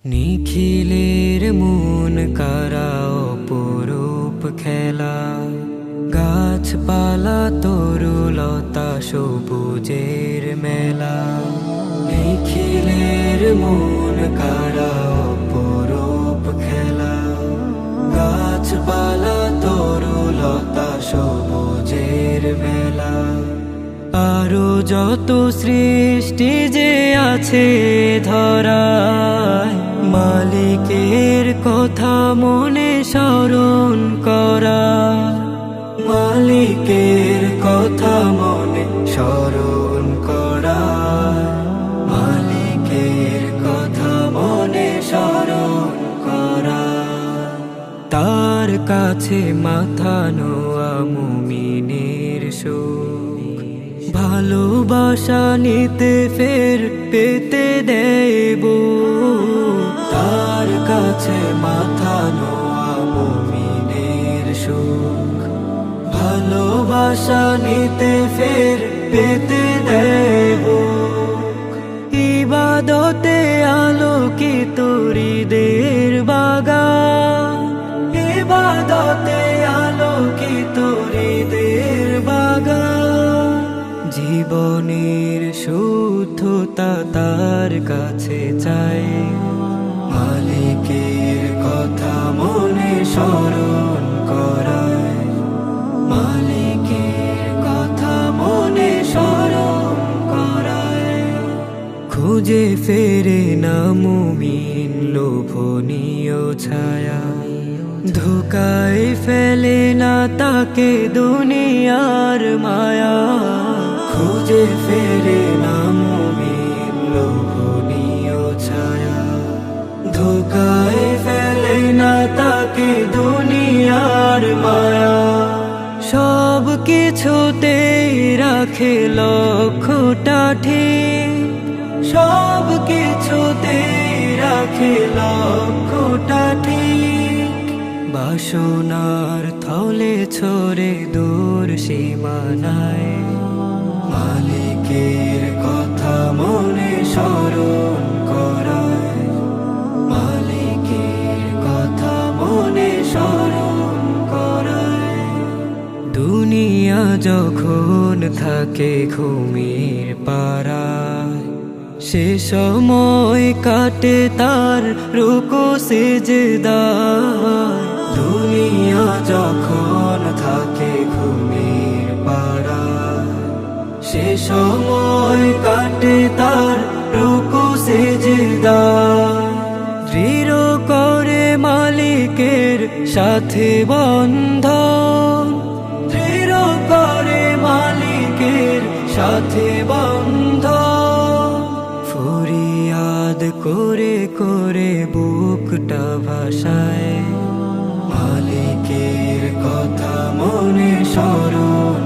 নিখিলের মন কারা অপরূপ খেলা, গাছপালা তরুলতা সবুজের মেলা। নিখিলের মন কারা অপরূপ খেলা, গাছপালা তরুলতা সবুজের মেলা। আরো যত সৃষ্টি যে আছে ধরায়, মালিকের কথা মনে স্মরণ করা, মালিকের কথা মনে স্মরণ করা, মালিকের কথা মনে স্মরণ করা। তার কাছে মাথা নোয়া মুমিনের সুখ, ভালোবাসা নিতে ফের পেতে দেব। তার কাছে মাথা নোয়া মুমিনের সুখ, ভালোবাসা নিতে ফের পেতে দেব। ইবাদতে আলোকিত হৃদের বাগান, ইবাদতে আলোকিত হৃদের বাগান। জীবনের শুদ্ধতা তার কাছে চাই, মালিকের কথা মনে স্মরণ করায়, মালিকের কথা মনে স্মরণ করায়। খুঁজে ফেরে না মুমিন লোভনীয় ছায়া, ধোকায় ফেলে না তাকে দুনিয়ার মায়া। খুঁজে ফেরে না মুমিন লোভনীয় ছায়া, ধোকায় ফেলে না তাকে দুনিয়ার মায়া। সব কিছুতে রাখে লক্ষ্যটা ঠিক, সব কিছুতে রাখে লক্ষ্যটা ঠিক। বাসনার থলে ছড়ে দূর সীমানায়, মালিকের কথা মনে স্মরণ করায়, মালিকের কথা মনে স্মরণ করায়। দুনিয়া যখন থাকে ঘুমের পাড়ায়, সে সময় কাটে তার রুকু সিজদায়। দুনিয়া যখন থাকে ঘুমের পাড়ায়, সে সময় কাটে তার রুকু সিজদায়। দৃঢ় করে মালিকের সাথে বন্ধন, দৃঢ় করে মালিকের সাথে বন্ধন। ফরিয়াদ করে করে বুকটা ভাসায়, মালিকের কথা মনে স্মরণ